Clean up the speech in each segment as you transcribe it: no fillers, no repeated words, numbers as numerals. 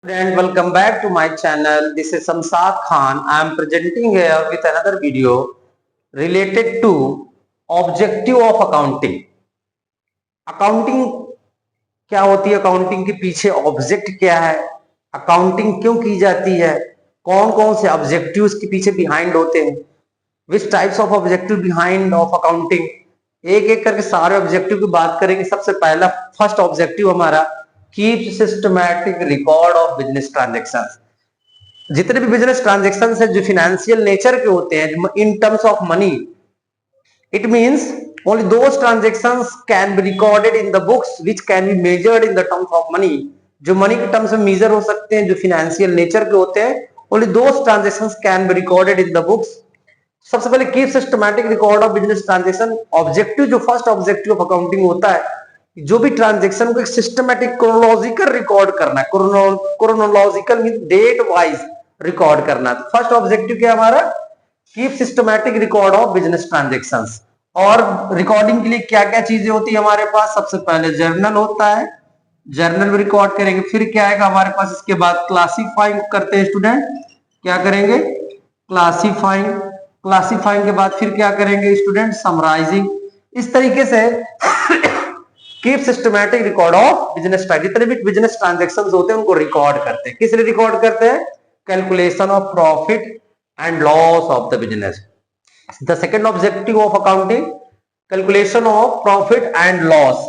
And welcome back to my channel. This is Samsad Khan. I am presenting here with another video related to objective of accounting. Accounting क्या होती है, accounting के पीछे object क्या है, accounting क्यों की जाती है, कौन कौन से ऑब्जेक्टिव्स के पीछे बिहाइंड होते हैं, which types of objective behind of accounting, एक एक करके सारे ऑब्जेक्टिव की बात करेंगे। सबसे पहला फर्स्ट ऑब्जेक्टिव हमारा keep systematic record of business transactions. जितने भी बिजनेस ट्रांजेक्शंस है जो फाइनेंशियल नेचर के होते हैं in terms of money, it means only those transactions can be recorded in the books which can be measured in the terms of money। जो money के terms में मेजर हो सकते हैं, जो फाइनेंशियल नेचर के होते हैं, only those transactions can be recorded in the books। सबसे पहले keep systematic record of business transaction. Objective जो फर्स्ट ऑब्जेक्टिव ऑफ अकाउंटिंग होता है, जो भी ट्रांजेक्शन को एक सिस्टमैटिक क्रोनोलॉजिकल रिकॉर्ड करना है। Chronological mean date wise record करना। फर्स्ट ऑब्जेक्टिव क्या हमारा, keep systematic record of business transactions. और रिकॉर्डिंग के लिए क्या क्या चीजें होती है हमारे पास, सबसे पहले जर्नल होता है, जर्नल में रिकॉर्ड करेंगे। फिर क्या आएगा हमारे पास, इसके बाद क्लासिफाइंग करते हैं स्टूडेंट, क्या करेंगे क्लासिफाइंग। क्लासिफाइंग के बाद फिर क्या करेंगे स्टूडेंट, समराइजिंग। इस तरीके से keep systematic record of business, जितने भी बिजनेस ट्रांजेक्शंस होते हैं उनको रिकॉर्ड करते हैं। किस लिए रिकॉर्ड करते हैं, calculation of profit and loss of the business। The second objective of accounting, calculation of profit and loss।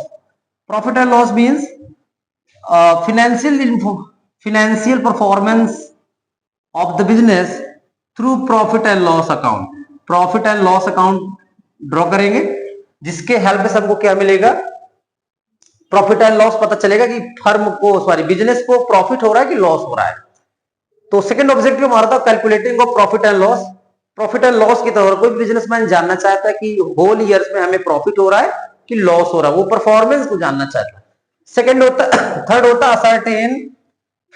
Profit and loss means financial performance of the business through profit and loss account। Profit and loss account draw करेंगे, जिसके help से हमको क्या मिलेगा, profit and loss पता चलेगा कि firm को, सॉरी बिजनेस को प्रॉफिट हो रहा है कि लॉस हो रहा है। तो सेकंड ऑब्जेक्टिव हमारा था calculating of profit and loss. Profit and loss की तरह कोई बिजनेसमैन जानना चाहता है कि होल ईयर्स में हमें प्रॉफिट हो रहा है कि लॉस हो रहा है, वो परफॉर्मेंस को जानना चाहता है। सेकंड होता, थर्ड होता ascertain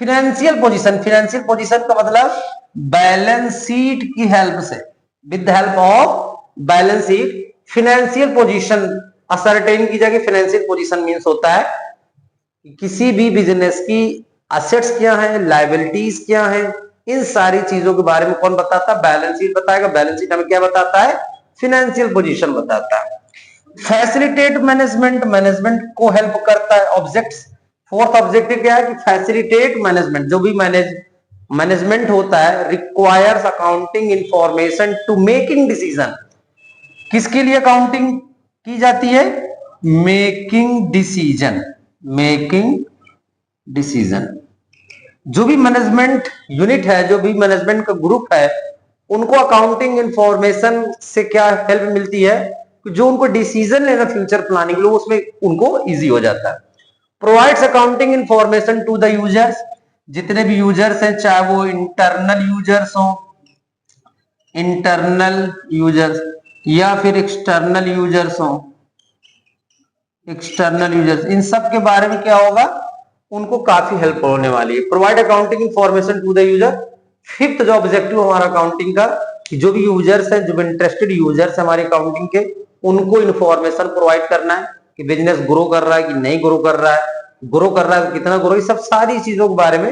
financial position. Financial position का मतलब बैलेंस शीट की हेल्प से, with the help of balance sheet financial position ascertain की जाएगी। फाइनेंशियल पोजीशन मींस होता है किसी भी बिजनेस की असेट्स क्या है, लायबिलिटीज क्या है, इन सारी चीजों के बारे में कौन बताता है, बैलेंस शीट बताएगा। बैलेंस शीट हमें क्या बताता है, फाइनेंशियल पोजीशन बताता है। फैसिलिटेट मैनेजमेंट, मैनेजमेंट को हेल्प करता है। ऑब्जेक्ट्स, फोर्थ ऑब्जेक्टिव क्या है कि फैसिलिटेट मैनेजमेंट। जो भी मैनेजमेंट होता है requires accounting information to making decision. किसके लिए अकाउंटिंग की जाती है, मेकिंग डिसीजन, मेकिंग डिसीजन। जो भी मैनेजमेंट यूनिट है, जो भी मैनेजमेंट का ग्रुप है, उनको अकाउंटिंग इंफॉर्मेशन से क्या हेल्प मिलती है, जो उनको डिसीजन लेना फ्यूचर प्लानिंग लो उसमें उनको इजी हो जाता है। Provides accounting information to the users. जितने भी यूजर्स हैं, चाहे वो इंटरनल यूजर्स हो, इंटरनल यूजर्स या फिर एक्सटर्नल यूजर्स हो, एक्सटर्नल यूजर्स, इन सब के बारे में क्या होगा, उनको काफी हेल्प होने वाली है। Provide accounting information to the user. Fifth जो ऑब्जेक्टिव हमारा अकाउंटिंग का, जो भी यूजर्स हैं, जो भी इंटरेस्टेड यूजर्स हमारे अकाउंटिंग के, उनको इंफॉर्मेशन प्रोवाइड करना है कि बिजनेस ग्रो कर रहा है कि नहीं ग्रो कर रहा है, ग्रो कर रहा है कितना ग्रो, ये सब सारी चीजों के बारे में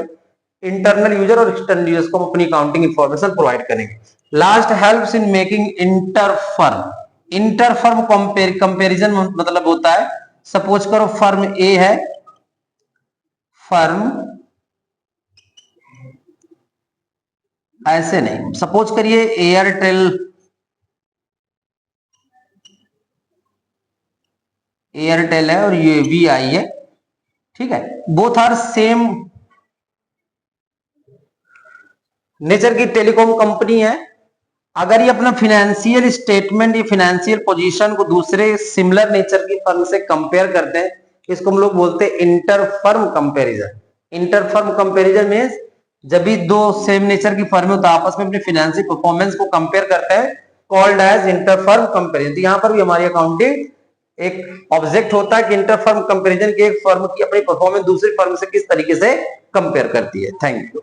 इंटरनल यूजर और एक्सटर्नल यूजर्स को अपनी अकाउंटिंग इंफॉर्मेशन प्रोवाइड करेंगे। Last helps in making inter-firm. Inter-firm comparison मतलब होता है, सपोज करो फर्म ए है, फर्म ऐसे नहीं, सपोज करिए एयरटेल, एयरटेल है और ये वीआई है, ठीक है, बोथ आर सेम नेचर की टेलीकॉम कंपनी है। अगर ये अपना फाइनेंशियल स्टेटमेंट या फाइनेंशियल पोजीशन को दूसरे सिमिलर नेचर की फर्म से कंपेयर करते हैं, इसको हम लोग बोलते हैं इंटरफर्म कंपैरिजन। इंटरफर्म कंपैरिजन में जब भी दो सेम नेचर की फर्म होता है आपस में अपने फाइनेंशियल परफॉर्मेंस को कंपेयर करते हैं, कॉल्ड एज इंटरफर्म कंपैरिजन। तो यहाँ पर भी हमारी अकाउंटिंग एक ऑब्जेक्ट होता है कि इंटरफर्म कंपैरिजन की एक फर्म की अपनी परफॉर्मेंस दूसरी फर्म से किस तरीके से कंपेयर करती है। Thank you.